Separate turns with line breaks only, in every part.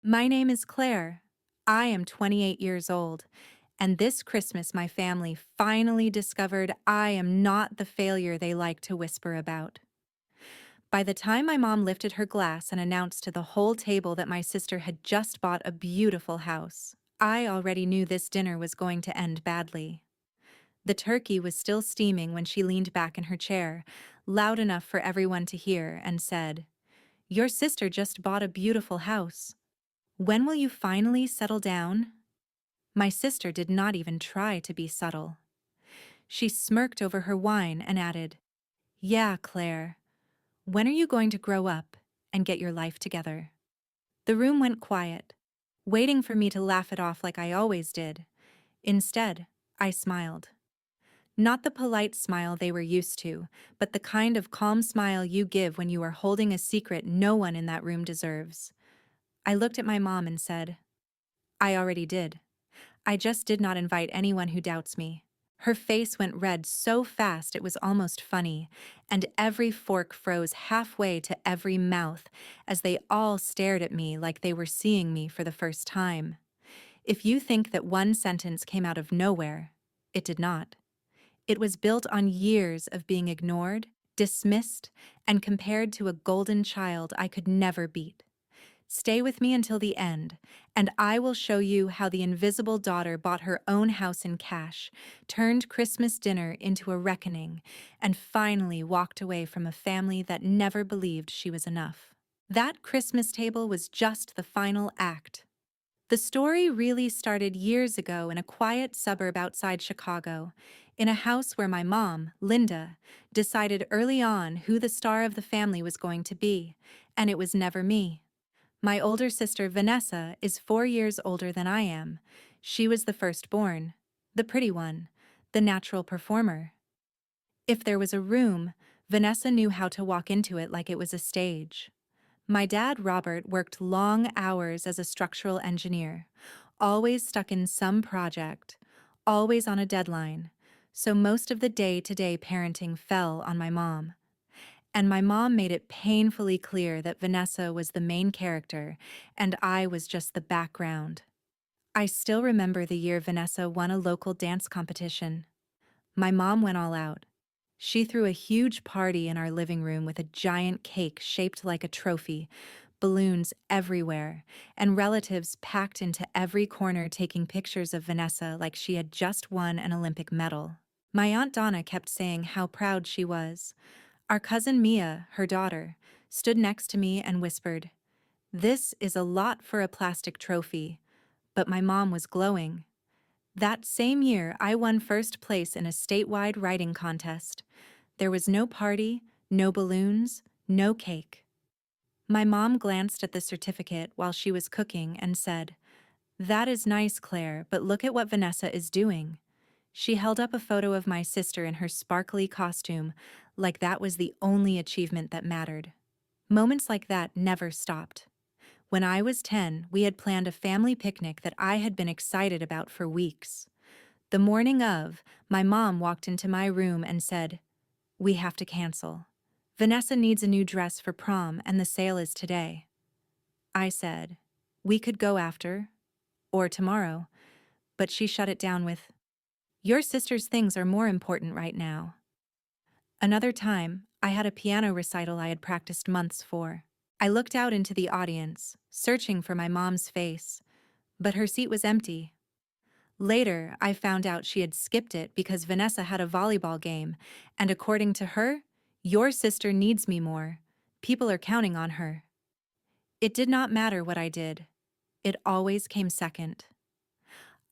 My name is Claire. I am 28 years old, and this Christmas my family finally discovered I am not the failure they like to whisper about. By the time my mom lifted her glass and announced to the whole table that my sister had just bought a beautiful house, I already knew this dinner was going to end badly. The turkey was still steaming when she leaned back in her chair, loud enough for everyone to hear, and said, "Your sister just bought a beautiful house. When will you finally settle down?" My sister did not even try to be subtle. She smirked over her wine and added, "Yeah, Claire. When are you going to grow up and get your life together?" The room went quiet, waiting for me to laugh it off like I always did. Instead, I smiled. Not the polite smile they were used to, but the kind of calm smile you give when you are holding a secret no one in that room deserves. I looked at my mom and said, "I already did. I just did not invite anyone who doubts me." Her face went red so fast it was almost funny, and every fork froze halfway to every mouth as they all stared at me like they were seeing me for the first time. If you think that one sentence came out of nowhere, it did not. It was built on years of being ignored, dismissed, and compared to a golden child I could never beat. Stay with me until the end, and I will show you how the invisible daughter bought her own house in cash, turned Christmas dinner into a reckoning, and finally walked away from a family that never believed she was enough. That Christmas table was just the final act. The story really started years ago in a quiet suburb outside Chicago, in a house where my mom, Linda, decided early on who the star of the family was going to be, and it was never me. My older sister, Vanessa, is 4 years older than I am. She was the firstborn, the pretty one, the natural performer. If there was a room, Vanessa knew how to walk into it like it was a stage. My dad, Robert, worked long hours as a structural engineer, always stuck in some project, always on a deadline, so most of the day-to-day parenting fell on my mom. And my mom made it painfully clear that Vanessa was the main character and I was just the background. I still remember the year Vanessa won a local dance competition. My mom went all out. She threw a huge party in our living room with a giant cake shaped like a trophy, balloons everywhere, and relatives packed into every corner taking pictures of Vanessa like she had just won an Olympic medal. My Aunt Donna kept saying how proud she was. Our cousin Mia, her daughter, stood next to me and whispered, "This is a lot for a plastic trophy," but my mom was glowing. That same year, I won first place in a statewide writing contest. There was no party, no balloons, no cake. My mom glanced at the certificate while she was cooking and said, "That is nice, Claire, but look at what Vanessa is doing." She held up a photo of my sister in her sparkly costume, like that was the only achievement that mattered. Moments like that never stopped. When I was 10, we had planned a family picnic that I had been excited about for weeks. The morning of, my mom walked into my room and said, "We have to cancel. Vanessa needs a new dress for prom and the sale is today." I said, "We could go after, or tomorrow," but she shut it down with, "Your sister's things are more important right now." Another time, I had a piano recital I had practiced months for. I looked out into the audience, searching for my mom's face, but her seat was empty. Later, I found out she had skipped it because Vanessa had a volleyball game, and according to her, "Your sister needs me more. People are counting on her." It did not matter what I did. It always came second.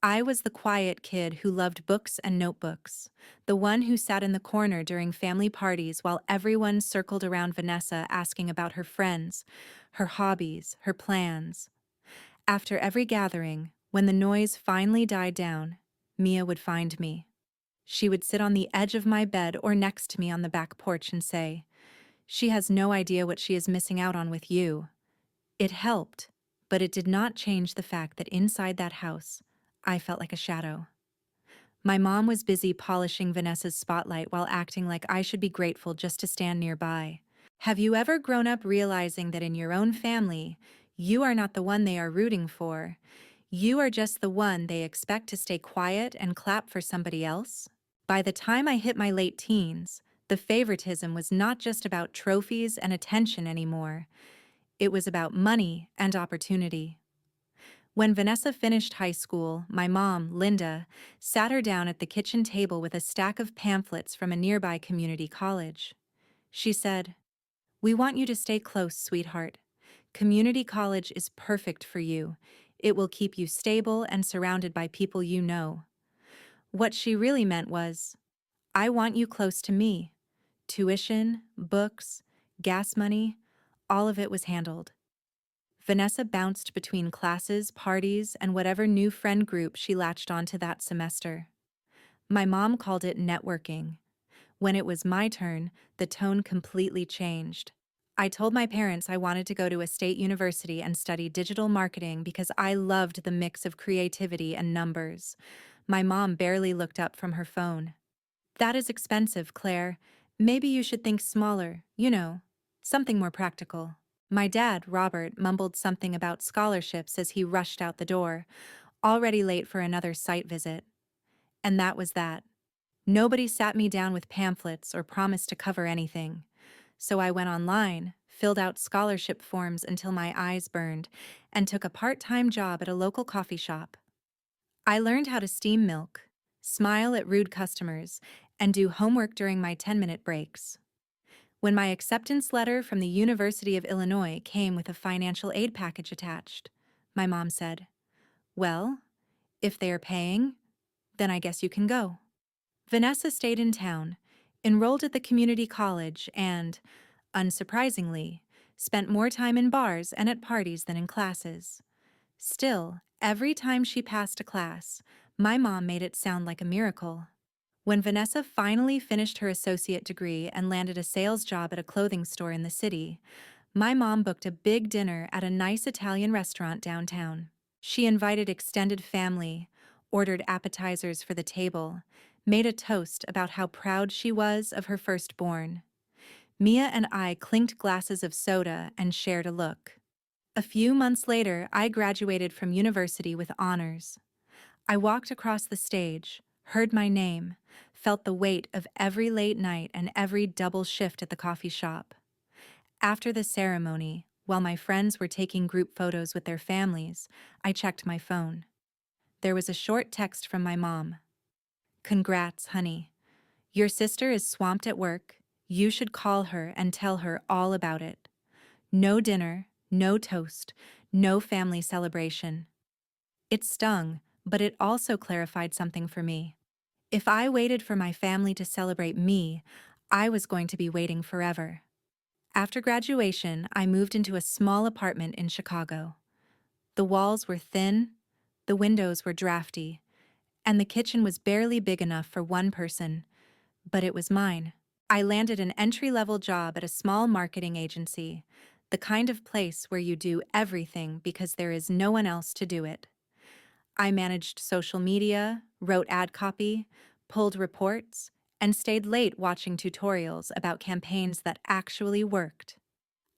I was the quiet kid who loved books and notebooks, the one who sat in the corner during family parties while everyone circled around Vanessa asking about her friends, her hobbies, her plans. After every gathering, when the noise finally died down, Mia would find me. She would sit on the edge of my bed or next to me on the back porch and say, "She has no idea what she is missing out on with you." It helped, but it did not change the fact that inside that house, I felt like a shadow. My mom was busy polishing Vanessa's spotlight while acting like I should be grateful just to stand nearby. Have you ever grown up realizing that in your own family, You are not the one they are rooting for. You are just the one they expect to stay quiet and clap for somebody else. By the time I hit my late teens, the favoritism was not just about trophies and attention anymore. It was about money and opportunity. When Vanessa finished high school, my mom, Linda, sat her down at the kitchen table with a stack of pamphlets from a nearby community college. She said, "We want you to stay close, sweetheart. Community college is perfect for you. It will keep you stable and surrounded by people you know." What she really meant was, "I want you close to me." Tuition, books, gas money, all of it was handled. Vanessa bounced between classes, parties, and whatever new friend group she latched onto that semester. My mom called it networking. When it was my turn, the tone completely changed. I told my parents I wanted to go to a state university and study digital marketing because I loved the mix of creativity and numbers. My mom barely looked up from her phone. "That is expensive, Claire. Maybe you should think smaller, something more practical." My dad, Robert, mumbled something about scholarships as he rushed out the door, already late for another site visit. And that was that. Nobody sat me down with pamphlets or promised to cover anything. So I went online, filled out scholarship forms until my eyes burned, and took a part-time job at a local coffee shop. I learned how to steam milk, smile at rude customers, and do homework during my 10-minute breaks. When my acceptance letter from the University of Illinois came with a financial aid package attached, my mom said, "Well, if they are paying, then I guess you can go." Vanessa stayed in town, enrolled at the community college, and, unsurprisingly, spent more time in bars and at parties than in classes. Still, every time she passed a class, my mom made it sound like a miracle. When Vanessa finally finished her associate degree and landed a sales job at a clothing store in the city, my mom booked a big dinner at a nice Italian restaurant downtown. She invited extended family, ordered appetizers for the table, made a toast about how proud she was of her firstborn. Mia and I clinked glasses of soda and shared a look. A few months later, I graduated from university with honors. I walked across the stage, heard my name, felt the weight of every late night and every double shift at the coffee shop. After the ceremony, while my friends were taking group photos with their families, I checked my phone. There was a short text from my mom. "Congrats, honey. Your sister is swamped at work. You should call her and tell her all about it. No dinner, no toast, no family celebration." It stung, but it also clarified something for me. If I waited for my family to celebrate me, I was going to be waiting forever. After graduation, I moved into a small apartment in Chicago. The walls were thin, the windows were drafty, and the kitchen was barely big enough for one person, but it was mine. I landed an entry-level job at a small marketing agency, the kind of place where you do everything because there is no one else to do it. I managed social media, wrote ad copy, pulled reports, and stayed late watching tutorials about campaigns that actually worked.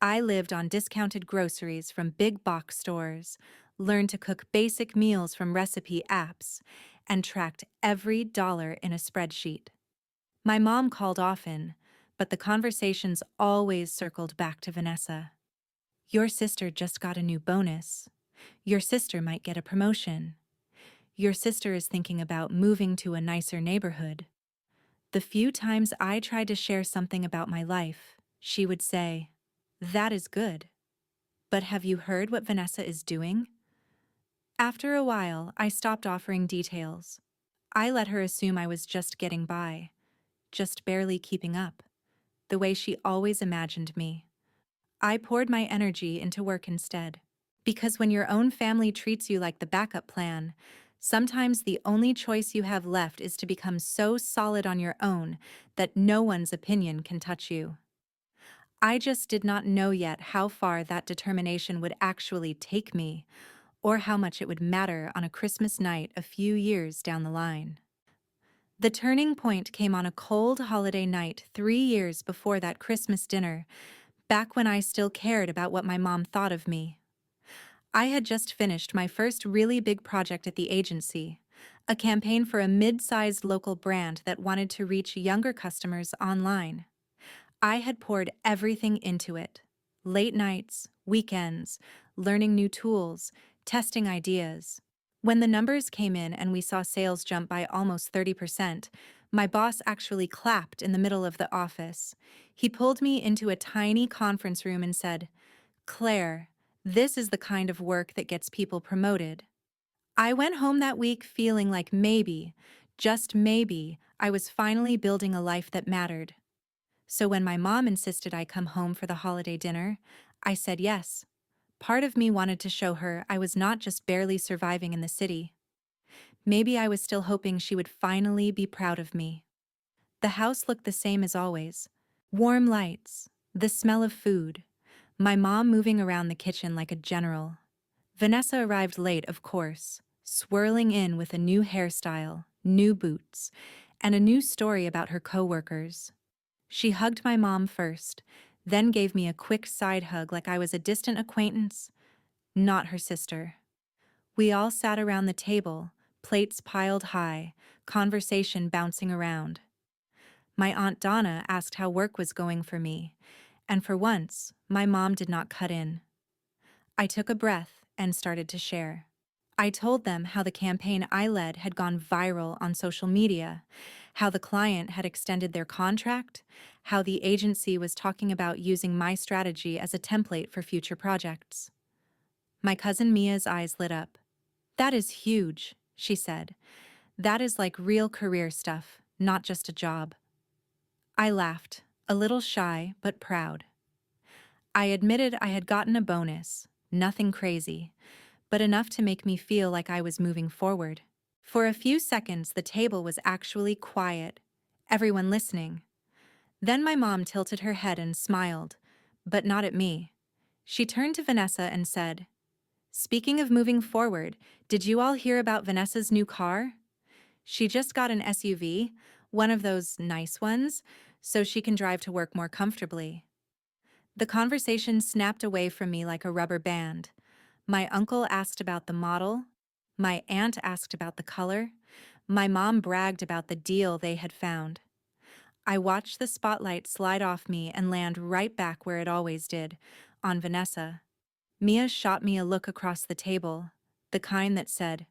I lived on discounted groceries from big box stores, learned to cook basic meals from recipe apps, and tracked every dollar in a spreadsheet. My mom called often, but the conversations always circled back to Vanessa. "Your sister just got a new bonus. Your sister might get a promotion. Your sister is thinking about moving to a nicer neighborhood." The few times I tried to share something about my life, she would say, "That is good. But have you heard what Vanessa is doing?" After a while, I stopped offering details. I let her assume I was just getting by, just barely keeping up, the way she always imagined me. I poured my energy into work instead. Because when your own family treats you like the backup plan, sometimes the only choice you have left is to become so solid on your own that no one's opinion can touch you. I just did not know yet how far that determination would actually take me, or how much it would matter on a Christmas night a few years down the line. The turning point came on a cold holiday night 3 years before that Christmas dinner, back when I still cared about what my mom thought of me. I had just finished my first really big project at the agency, a campaign for a mid-sized local brand that wanted to reach younger customers online. I had poured everything into it. Late nights, weekends, learning new tools, testing ideas. When the numbers came in and we saw sales jump by almost 30%, my boss actually clapped in the middle of the office. He pulled me into a tiny conference room and said, "Claire, this is the kind of work that gets people promoted." I went home that week feeling like maybe, just maybe, I was finally building a life that mattered. So when my mom insisted I come home for the holiday dinner, I said yes. Part of me wanted to show her I was not just barely surviving in the city. Maybe I was still hoping she would finally be proud of me. The house looked the same as always. Warm lights, the smell of food, my mom moving around the kitchen like a general. Vanessa arrived late, of course, swirling in with a new hairstyle, new boots, and a new story about her coworkers. She hugged my mom first, then gave me a quick side hug like I was a distant acquaintance, not her sister. We all sat around the table, plates piled high, conversation bouncing around. My Aunt Donna asked how work was going for me, and for once, my mom did not cut in. I took a breath and started to share. I told them how the campaign I led had gone viral on social media, how the client had extended their contract, how the agency was talking about using my strategy as a template for future projects. My cousin Mia's eyes lit up. "That is huge," she said. "That is like real career stuff, not just a job." I laughed, a little shy but proud. I admitted I had gotten a bonus, nothing crazy, but enough to make me feel like I was moving forward. For a few seconds, the table was actually quiet, everyone listening. Then my mom tilted her head and smiled, but not at me. She turned to Vanessa and said, "Speaking of moving forward, did you all hear about Vanessa's new car? She just got an SUV, one of those nice ones, so she can drive to work more comfortably." The conversation snapped away from me like a rubber band. My uncle asked about the model. My aunt asked about the color. My mom bragged about the deal they had found. I watched the spotlight slide off me and land right back where it always did, on Vanessa. Mia shot me a look across the table, the kind that said,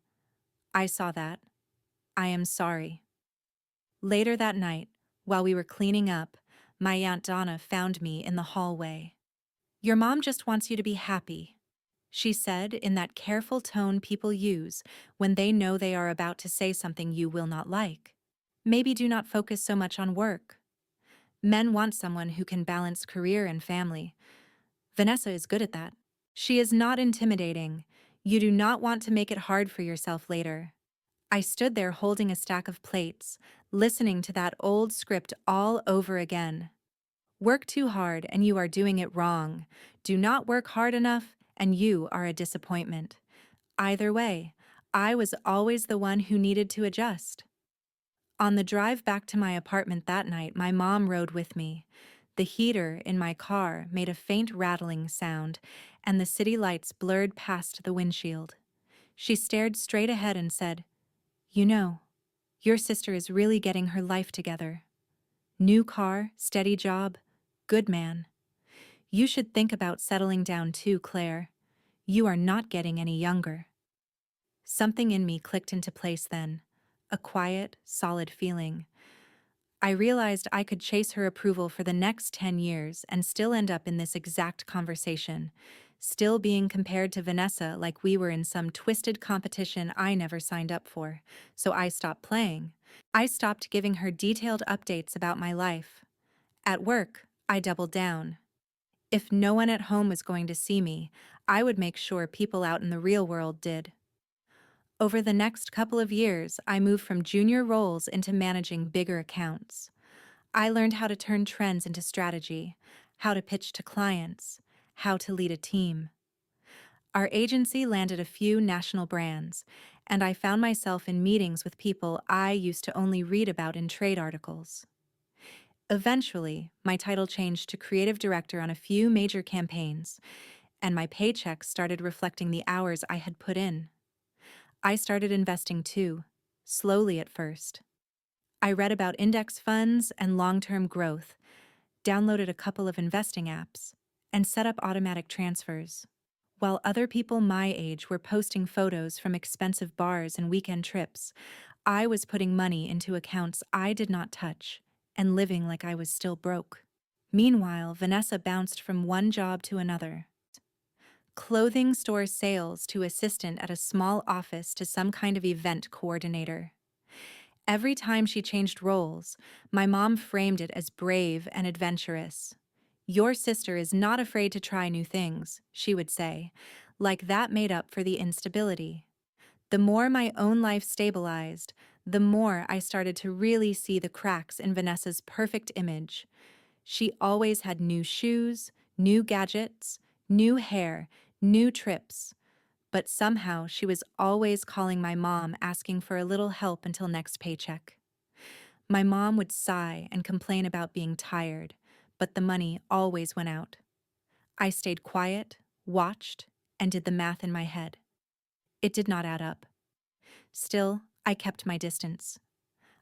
"I saw that. I am sorry." Later that night, while we were cleaning up, my Aunt Donna found me in the hallway. "Your mom just wants you to be happy," she said in that careful tone people use when they know they are about to say something you will not like. "Maybe do not focus so much on work. Men want someone who can balance career and family. Vanessa is good at that. She is not intimidating. You do not want to make it hard for yourself later." I stood there holding a stack of plates, listening to that old script all over again. Work too hard and you are doing it wrong. Do not work hard enough and you are a disappointment. Either way, I was always the one who needed to adjust. On the drive back to my apartment that night, my mom rode with me. The heater in my car made a faint rattling sound, and the city lights blurred past the windshield. She stared straight ahead and said, "You know, your sister is really getting her life together. New car, steady job, good man. You should think about settling down too, Claire. You are not getting any younger." Something in me clicked into place then, a quiet, solid feeling. I realized I could chase her approval for the next 10 years and still end up in this exact conversation, still being compared to Vanessa like we were in some twisted competition I never signed up for, so I stopped playing. I stopped giving her detailed updates about my life. At work, I doubled down. If no one at home was going to see me, I would make sure people out in the real world did. Over the next couple of years, I moved from junior roles into managing bigger accounts. I learned how to turn trends into strategy, how to pitch to clients, how to lead a team. Our agency landed a few national brands, and I found myself in meetings with people I used to only read about in trade articles. Eventually, my title changed to creative director on a few major campaigns, and my paycheck started reflecting the hours I had put in. I started investing too, slowly at first. I read about index funds and long-term growth, downloaded a couple of investing apps, and set up automatic transfers. While other people my age were posting photos from expensive bars and weekend trips, I was putting money into accounts I did not touch and living like I was still broke. Meanwhile, Vanessa bounced from one job to another. Clothing store sales to assistant at a small office to some kind of event coordinator. Every time she changed roles, my mom framed it as brave and adventurous. "Your sister is not afraid to try new things," she would say, like that made up for the instability. The more my own life stabilized, the more I started to really see the cracks in Vanessa's perfect image. She always had new shoes, new gadgets, new hair, new trips. But somehow she was always calling my mom asking for a little help until next paycheck. My mom would sigh and complain about being tired, but the money always went out. I stayed quiet, watched, and did the math in my head. It did not add up. Still, I kept my distance.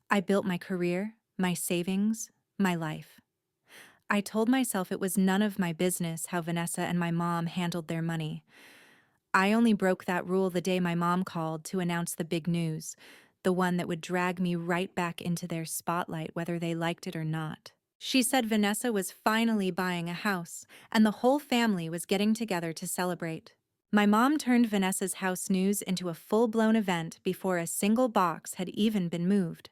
I built my career, my savings, my life. I told myself it was none of my business how Vanessa and my mom handled their money. I only broke that rule the day my mom called to announce the big news, the one that would drag me right back into their spotlight whether they liked it or not. She said Vanessa was finally buying a house, and the whole family was getting together to celebrate. My mom turned Vanessa's house news into a full-blown event before a single box had even been moved.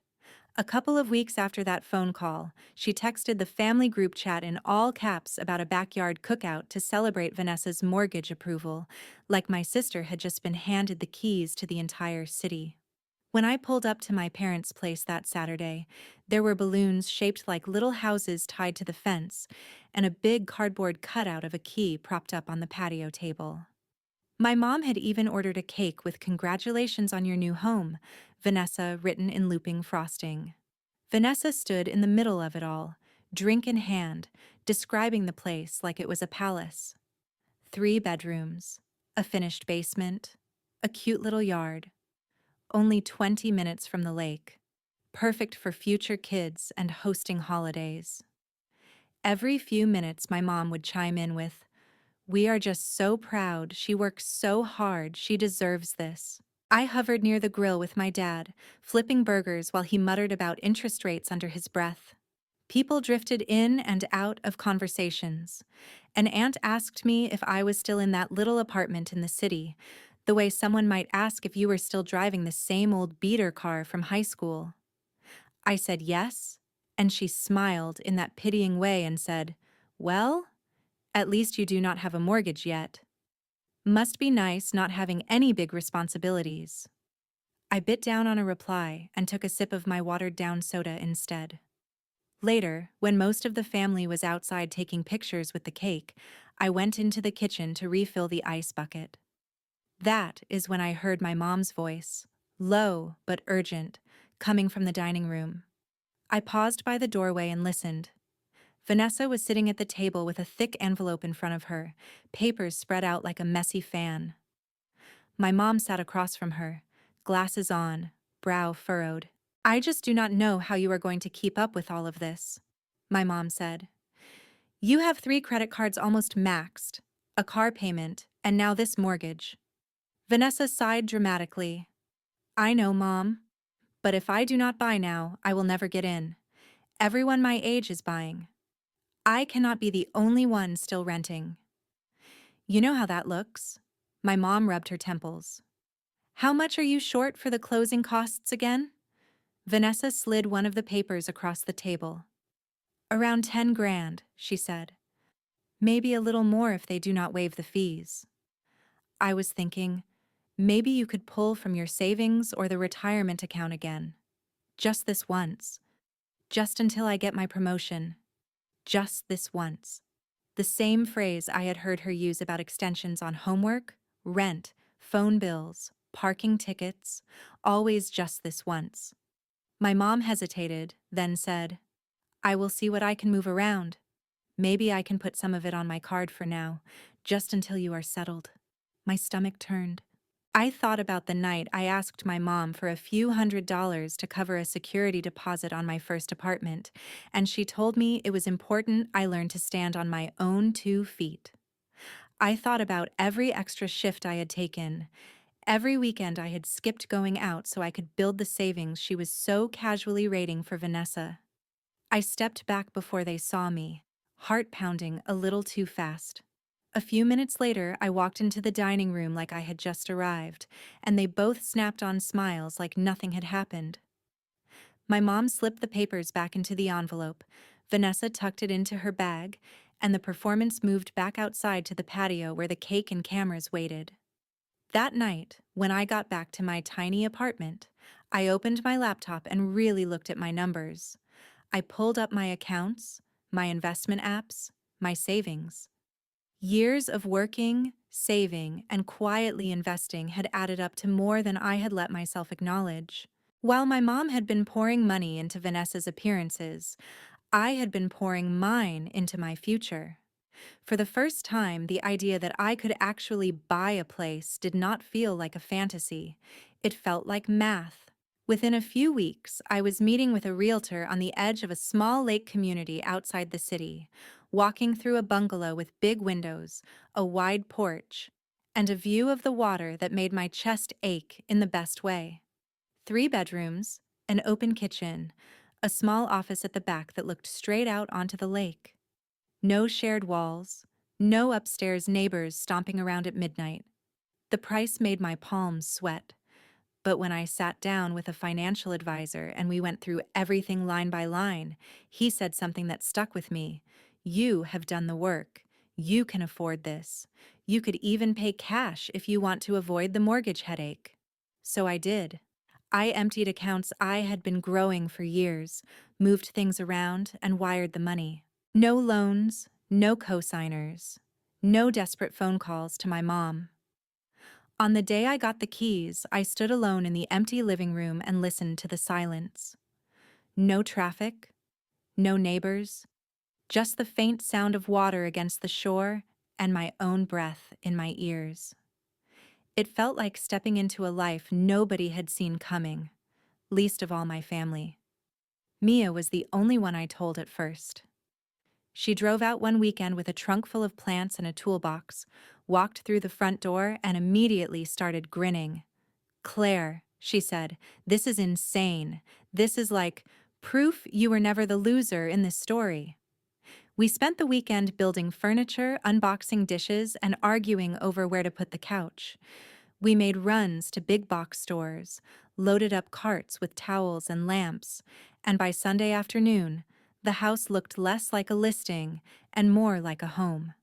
A couple of weeks after that phone call, she texted the family group chat in all caps about a backyard cookout to celebrate Vanessa's mortgage approval, like my sister had just been handed the keys to the entire city. When I pulled up to my parents' place that Saturday, there were balloons shaped like little houses tied to the fence, and a big cardboard cutout of a key propped up on the patio table. My mom had even ordered a cake with "Congratulations on your new home," Vanessa written in looping frosting. Vanessa stood in the middle of it all, drink in hand, describing the place like it was a palace. 3 bedrooms, a finished basement, a cute little yard. Only 20 minutes from the lake. Perfect for future kids and hosting holidays. Every few minutes my mom would chime in with, "We are just so proud, she works so hard, she deserves this." I hovered near the grill with my dad, flipping burgers while he muttered about interest rates under his breath. People drifted in and out of conversations. An aunt asked me if I was still in that little apartment in the city, the way someone might ask if you were still driving the same old beater car from high school. I said yes, and she smiled in that pitying way and said, "Well, at least you do not have a mortgage yet. Must be nice not having any big responsibilities." I bit down on a reply and took a sip of my watered-down soda instead. Later, when most of the family was outside taking pictures with the cake, I went into the kitchen to refill the ice bucket. That is when I heard my mom's voice, low but urgent, coming from the dining room. I paused by the doorway and listened. Vanessa was sitting at the table with a thick envelope in front of her, papers spread out like a messy fan. My mom sat across from her, glasses on, brow furrowed. "I just do not know how you are going to keep up with all of this," my mom said. "You have 3 credit cards almost maxed, a car payment, and now this mortgage." Vanessa sighed dramatically. "I know, Mom, but if I do not buy now, I will never get in. Everyone my age is buying. I cannot be the only one still renting." "You know how that looks." My mom rubbed her temples. "How much are you short for the closing costs again?" Vanessa slid one of the papers across the table. "Around 10 grand, she said. "Maybe a little more if they do not waive the fees." I was thinking, maybe you could pull from your savings or the retirement account again. Just this once. Just until I get my promotion. Just this once. The same phrase I had heard her use about extensions on homework, rent, phone bills, parking tickets, always just this once. My mom hesitated, then said, "I will see what I can move around. Maybe I can put some of it on my card for now, just until you are settled. My stomach turned. I thought about the night I asked my mom for a few $100s to cover a security deposit on my first apartment, and she told me it was important I learn to stand on my own 2 feet. I thought about every extra shift I had taken, every weekend I had skipped going out so I could build the savings she was so casually rating for Vanessa. I stepped back before they saw me, heart pounding a little too fast. A few minutes later, I walked into the dining room like I had just arrived, and they both snapped on smiles like nothing had happened. My mom slipped the papers back into the envelope, Vanessa tucked it into her bag, and the performance moved back outside to the patio where the cake and cameras waited. That night, when I got back to my tiny apartment, I opened my laptop and really looked at my numbers. I pulled up my accounts, my investment apps, my savings. Years of working, saving, and quietly investing had added up to more than I had let myself acknowledge. While my mom had been pouring money into Vanessa's appearances, I had been pouring mine into my future. For the first time, the idea that I could actually buy a place did not feel like a fantasy. It felt like math. Within a few weeks, I was meeting with a realtor on the edge of a small lake community outside the city, walking through a bungalow with big windows, a wide porch, and a view of the water that made my chest ache in the best way. 3 bedrooms, an open kitchen, a small office at the back that looked straight out onto the lake. No shared walls, no upstairs neighbors stomping around at midnight. The price made my palms sweat. But when I sat down with a financial advisor and we went through everything line by line, he said something that stuck with me. You have done the work. You can afford this. You could even pay cash if you want to avoid the mortgage headache. So I did. I emptied accounts I had been growing for years, moved things around, and wired the money. No loans, no cosigners, no desperate phone calls to my mom. On the day I got the keys, I stood alone in the empty living room and listened to the silence. No traffic, no neighbors, just the faint sound of water against the shore and my own breath in my ears. It felt like stepping into a life nobody had seen coming, least of all my family. Mia was the only one I told at first. She drove out one weekend with a trunk full of plants and a toolbox, walked through the front door, and immediately started grinning. "Claire," she said, "this is insane. This is like proof you were never the loser in this story." We spent the weekend building furniture, unboxing dishes, and arguing over where to put the couch. We made runs to big box stores, loaded up carts with towels and lamps, and by Sunday afternoon, the house looked less like a listing and more like a home.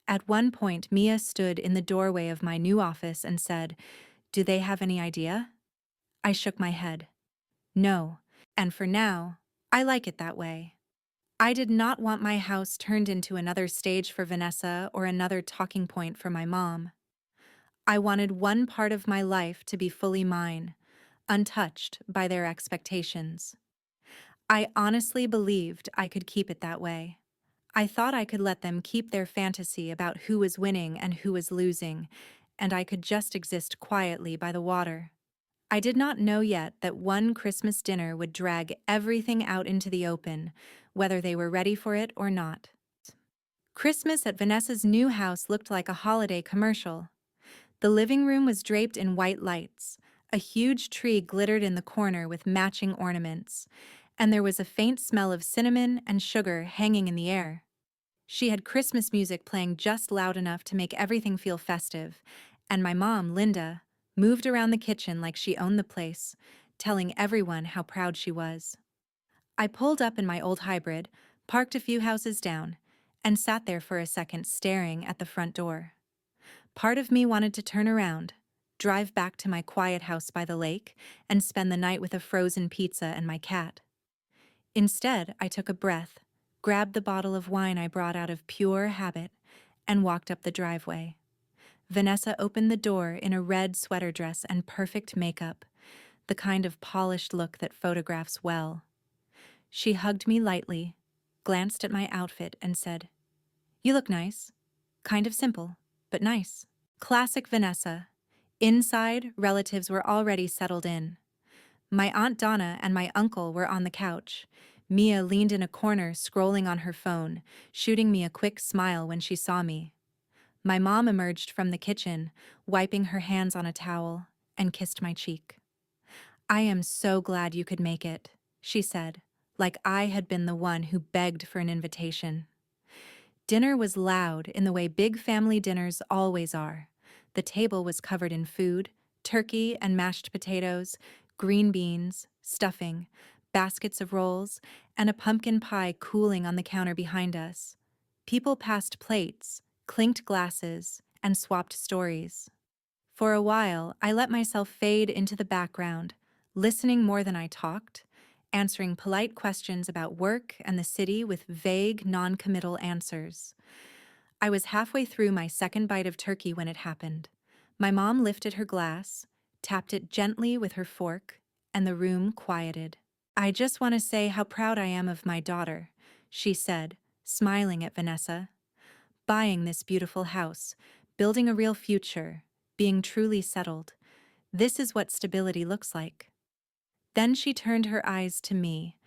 At one point, Mia stood in the doorway of my new office and said, "Do they have any idea?" I shook my head. No, and for now, I like it that way. I did not want my house turned into another stage for Vanessa or another talking point for my mom. I wanted one part of my life to be fully mine, untouched by their expectations. I honestly believed I could keep it that way. I thought I could let them keep their fantasy about who was winning and who was losing, and I could just exist quietly by the water. I did not know yet that one Christmas dinner would drag everything out into the open, whether they were ready for it or not. Christmas at Vanessa's new house looked like a holiday commercial. The living room was draped in white lights, a huge tree glittered in the corner with matching ornaments, and there was a faint smell of cinnamon and sugar hanging in the air. She had Christmas music playing just loud enough to make everything feel festive, and my mom, Linda, moved around the kitchen like she owned the place, telling everyone how proud she was. I pulled up in my old hybrid, parked a few houses down, and sat there for a second staring at the front door. Part of me wanted to turn around, drive back to my quiet house by the lake, and spend the night with a frozen pizza and my cat. Instead, I took a breath, grabbed the bottle of wine I brought out of pure habit, and walked up the driveway. Vanessa opened the door in a red sweater dress and perfect makeup, the kind of polished look that photographs well. She hugged me lightly, glanced at my outfit, and said, "You look nice." Kind of simple, but nice. Classic Vanessa. Inside, relatives were already settled in. My Aunt Donna and my uncle were on the couch. Mia leaned in a corner, scrolling on her phone, shooting me a quick smile when she saw me. My mom emerged from the kitchen, wiping her hands on a towel, and kissed my cheek. "I am so glad you could make it," she said, like I had been the one who begged for an invitation. Dinner was loud in the way big family dinners always are. The table was covered in food: turkey and mashed potatoes, green beans, stuffing, baskets of rolls, and a pumpkin pie cooling on the counter behind us. People passed plates, clinked glasses, and swapped stories. For a while, I let myself fade into the background, listening more than I talked, answering polite questions about work and the city with vague, non-committal answers. I was halfway through my second bite of turkey when it happened. My mom lifted her glass, tapped it gently with her fork, and the room quieted. "I just want to say how proud I am of my daughter," she said, smiling at Vanessa. "Buying this beautiful house, building a real future, being truly settled. This is what stability looks like." Then she turned her eyes to me,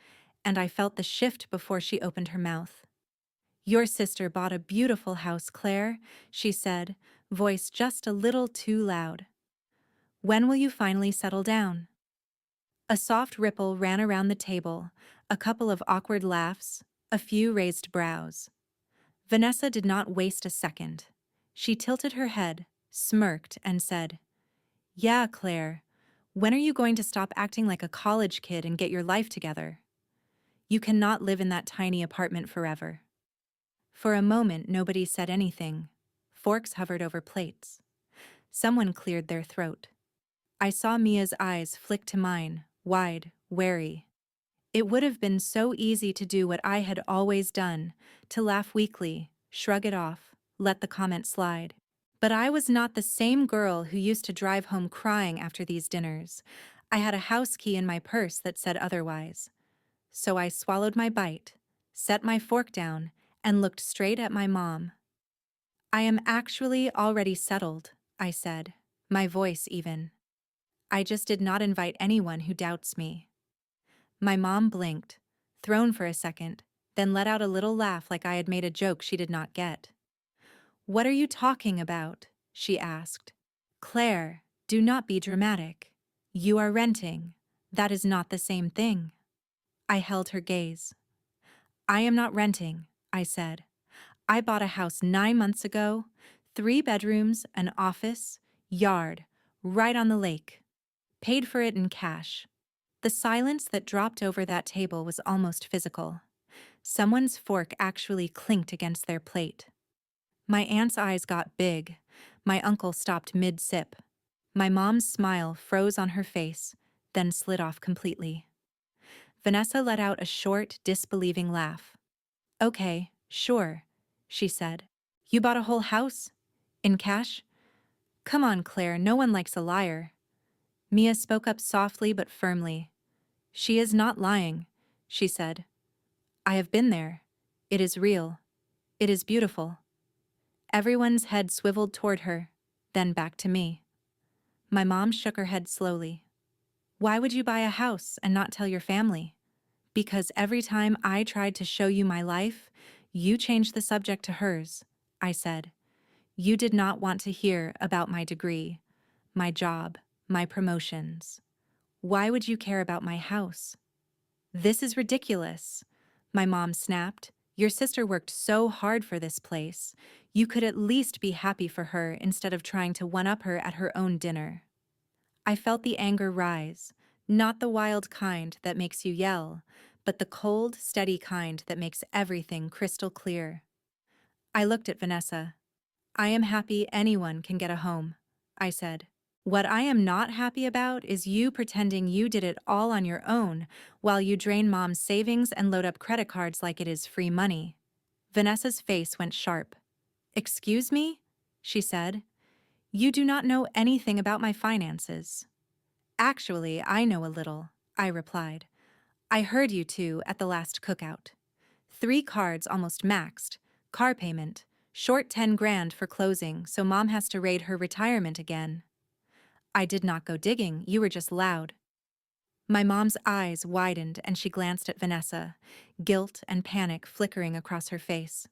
and I felt the shift before she opened her mouth. "Your sister bought a beautiful house, Claire," she said, voice just a little too loud. "When will you finally settle down?" A soft ripple ran around the table, a couple of awkward laughs, a few raised brows. Vanessa did not waste a second. She tilted her head, smirked, and said, "Yeah, Claire, when are you going to stop acting like a college kid and get your life together? You cannot live in that tiny apartment forever." For a moment, nobody said anything. Forks hovered over plates. Someone cleared their throat. I saw Mia's eyes flick to mine, wide, wary. It would have been so easy to do what I had always done, to laugh weakly, shrug it off, let the comment slide. But I was not the same girl who used to drive home crying after these dinners. I had a house key in my purse that said otherwise. So I swallowed my bite, set my fork down, and looked straight at my mom. "I am actually already settled," I said, my voice even. "I just did not invite anyone who doubts me." My mom blinked, thrown for a second, then let out a little laugh like I had made a joke she did not get. "What are you talking about?" she asked. "Claire, do not be dramatic. You are renting. That is not the same thing." I held her gaze. "I am not renting," I said. "I bought a house 9 months ago, 3 bedrooms, an office, yard, right on the lake. Paid for it in cash." The silence that dropped over that table was almost physical. Someone's fork actually clinked against their plate. My aunt's eyes got big. My uncle stopped mid-sip. My mom's smile froze on her face, then slid off completely. Vanessa let out a short, disbelieving laugh. "Okay, sure," she said. "You bought a whole house? In cash? Come on, Claire, no one likes a liar." Mia spoke up softly but firmly. "She is not lying," she said. "I have been there. It is real. It is beautiful." Everyone's head swiveled toward her, then back to me. My mom shook her head slowly. "Why would you buy a house and not tell your family?" "Because every time I tried to show you my life, you changed the subject to hers," I said. "You did not want to hear about my degree, my job, my promotions. Why would you care about my house?" "This is ridiculous," my mom snapped. "Your sister worked so hard for this place. You could at least be happy for her instead of trying to one-up her at her own dinner." I felt the anger rise, not the wild kind that makes you yell, but the cold, steady kind that makes everything crystal clear. I looked at Vanessa. "I am happy anyone can get a home," I said. "What I am not happy about is you pretending you did it all on your own while you drain mom's savings and load up credit cards like it is free money." Vanessa's face went sharp. "Excuse me?" she said. "You do not know anything about my finances." "Actually, I know a little," I replied. "I heard you two at the last cookout. 3 cards almost maxed, car payment, Short 10 grand for closing, so mom has to raid her retirement again. I did not go digging, you were just loud. My mom's eyes widened and she glanced at Vanessa, guilt and panic flickering across her face.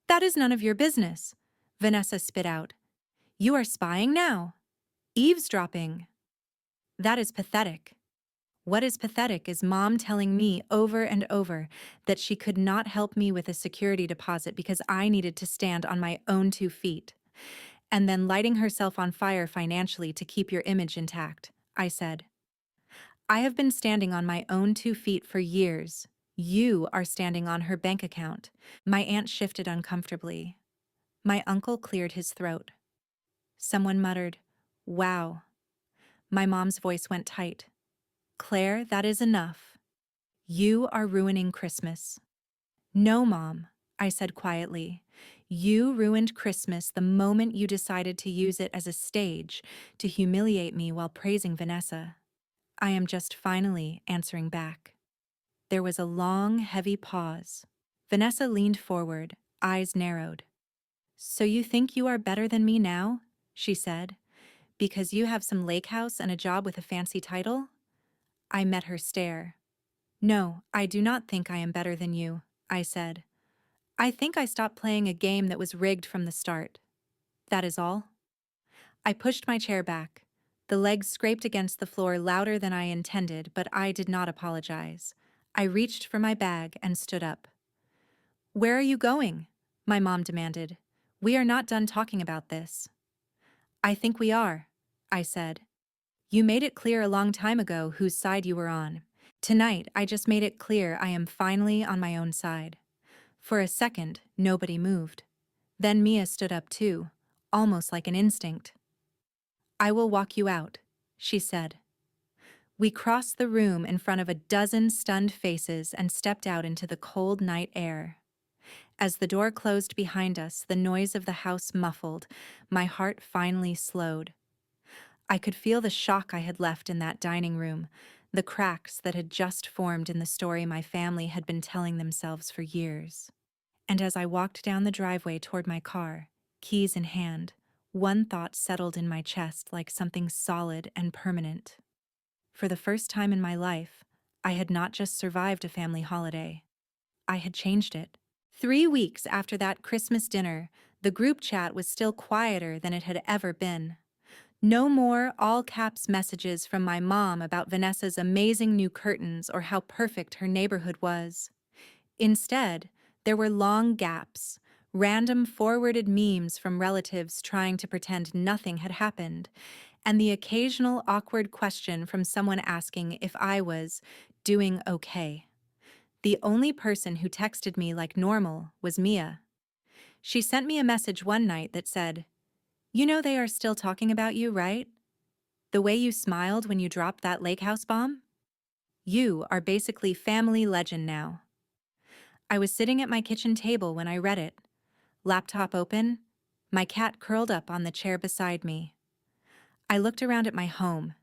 That is none of your business, Vanessa spit out. You are spying now. Eavesdropping. That is pathetic. What is pathetic is mom telling me over and over that she could not help me with a security deposit because I needed to stand on my own 2 feet, and then lighting herself on fire financially to keep your image intact, I said. I have been standing on my own 2 feet for years. You are standing on her bank account. My aunt shifted uncomfortably. My uncle cleared his throat. Someone muttered, "Wow." My mom's voice went tight. Claire, that is enough. You are ruining Christmas. No, Mom, I said quietly. You ruined Christmas the moment you decided to use it as a stage to humiliate me while praising Vanessa. I am just finally answering back. There was a long, heavy pause. Vanessa leaned forward, eyes narrowed. So you think you are better than me now? She said. Because you have some lake house and a job with a fancy title? I met her stare. No, I do not think I am better than you, I said. I think I stopped playing a game that was rigged from the start. That is all. I pushed my chair back. The legs scraped against the floor louder than I intended, but I did not apologize. I reached for my bag and stood up. Where are you going? My mom demanded. We are not done talking about this. I think we are, I said. You made it clear a long time ago whose side you were on. Tonight, I just made it clear I am finally on my own side. For a second, nobody moved. Then Mia stood up too, almost like an instinct. I will walk you out, she said. We crossed the room in front of a dozen stunned faces and stepped out into the cold night air. As the door closed behind us, the noise of the house muffled, my heart finally slowed. I could feel the shock I had left in that dining room, the cracks that had just formed in the story my family had been telling themselves for years. And as I walked down the driveway toward my car, keys in hand, one thought settled in my chest like something solid and permanent. For the first time in my life, I had not just survived a family holiday. I had changed it. 3 weeks after that Christmas dinner, the group chat was still quieter than it had ever been. No more all-caps messages from my mom about Vanessa's amazing new curtains or how perfect her neighborhood was. Instead, there were long gaps, random forwarded memes from relatives trying to pretend nothing had happened, and the occasional awkward question from someone asking if I was doing okay. The only person who texted me like normal was Mia. She sent me a message one night that said, "You know they are still talking about you, right? The way you smiled when you dropped that lake house bomb? You are basically family legend now." I was sitting at my kitchen table when I read it. Laptop open, my cat curled up on the chair beside me. I looked around at my home,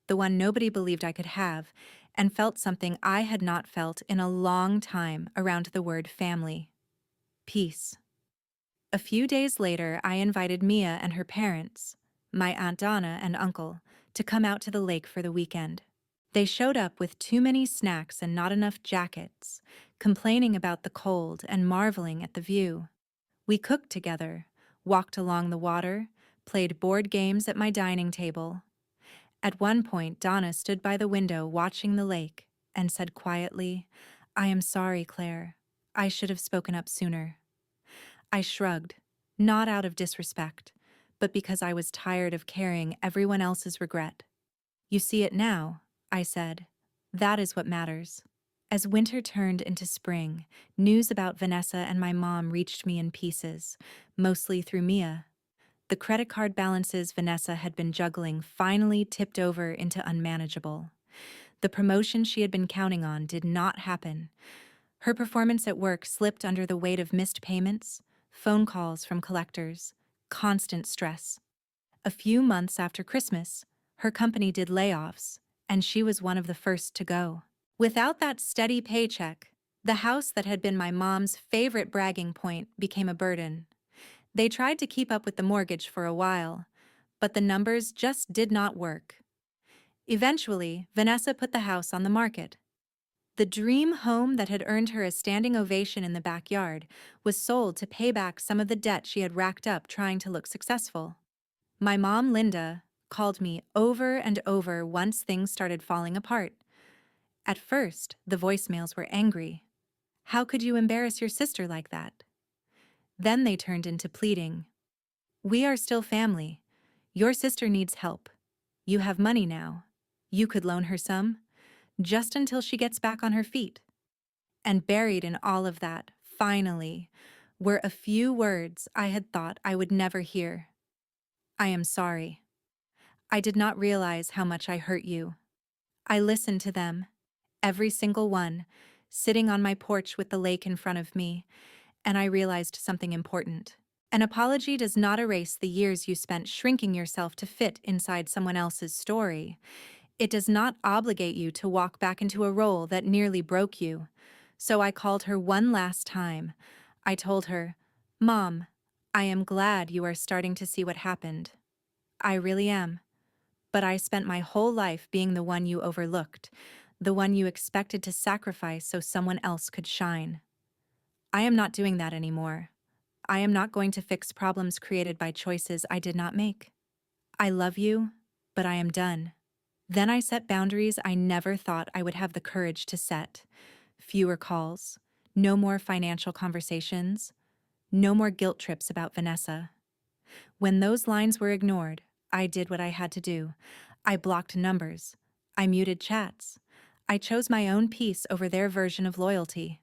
the one nobody believed I could have, and felt something I had not felt in a long time around the word family. Peace. A few days later, I invited Mia and her parents, my Aunt Donna and uncle, to come out to the lake for the weekend. They showed up with too many snacks and not enough jackets, complaining about the cold and marveling at the view. We cooked together, walked along the water, played board games at my dining table. At one point, Donna stood by the window watching the lake and said quietly, "I am sorry, Claire. I should have spoken up sooner." I shrugged, not out of disrespect, but because I was tired of carrying everyone else's regret. "You see it now," I said. "That is what matters." As winter turned into spring, news about Vanessa and my mom reached me in pieces, mostly through Mia. The credit card balances Vanessa had been juggling finally tipped over into unmanageable. The promotion she had been counting on did not happen. Her performance at work slipped under the weight of missed payments, phone calls from collectors, constant stress. A few months after Christmas, her company did layoffs, and she was one of the first to go. Without that steady paycheck, the house that had been my mom's favorite bragging point became a burden. They tried to keep up with the mortgage for a while, but the numbers just did not work. Eventually, Vanessa put the house on the market. The dream home that had earned her a standing ovation in the backyard was sold to pay back some of the debt she had racked up trying to look successful. My mom, Linda, called me over and over once things started falling apart. At first, the voicemails were angry. How could you embarrass your sister like that? Then they turned into pleading. We are still family. Your sister needs help. You have money now. You could loan her some, just until she gets back on her feet. And buried in all of that, finally, were a few words I had thought I would never hear. I am sorry. I did not realize how much I hurt you. I listened to them, every single one, sitting on my porch with the lake in front of me, and I realized something important. An apology does not erase the years you spent shrinking yourself to fit inside someone else's story. It does not obligate you to walk back into a role that nearly broke you. So I called her one last time. I told her, Mom, I am glad you are starting to see what happened. I really am. But I spent my whole life being the one you overlooked, the one you expected to sacrifice so someone else could shine. I am not doing that anymore. I am not going to fix problems created by choices I did not make. I love you, but I am done. Then I set boundaries I never thought I would have the courage to set. Fewer calls, no more financial conversations, no more guilt trips about Vanessa. When those lines were ignored, I did what I had to do. I blocked numbers. I muted chats. I chose my own peace over their version of loyalty.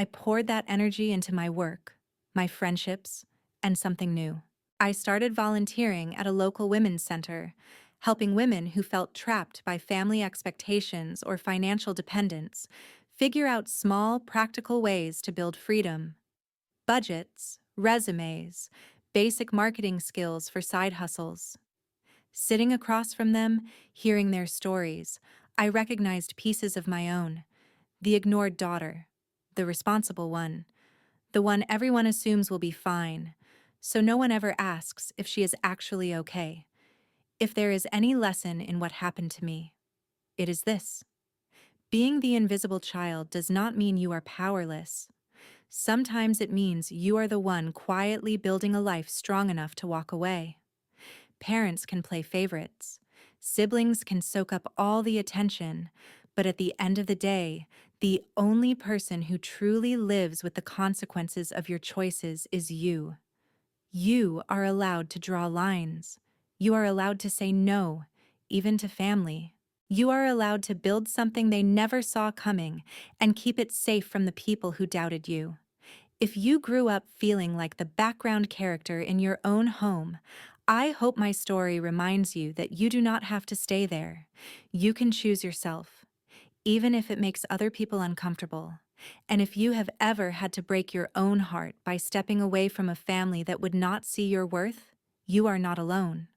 I poured that energy into my work, my friendships, and something new. I started volunteering at a local women's center, helping women who felt trapped by family expectations or financial dependence figure out small, practical ways to build freedom. Budgets, resumes, basic marketing skills for side hustles. Sitting across from them, hearing their stories, I recognized pieces of my own. The ignored daughter, the responsible one, the one everyone assumes will be fine, so no one ever asks if she is actually okay. If there is any lesson in what happened to me, it is this. Being the invisible child does not mean you are powerless. Sometimes it means you are the one quietly building a life strong enough to walk away. Parents can play favorites. Siblings can soak up all the attention, but at the end of the day, the only person who truly lives with the consequences of your choices is you. You are allowed to draw lines. You are allowed to say no, even to family. You are allowed to build something they never saw coming and keep it safe from the people who doubted you. If you grew up feeling like the background character in your own home, I hope my story reminds you that you do not have to stay there. You can choose yourself, even if it makes other people uncomfortable. And if you have ever had to break your own heart by stepping away from a family that would not see your worth, you are not alone.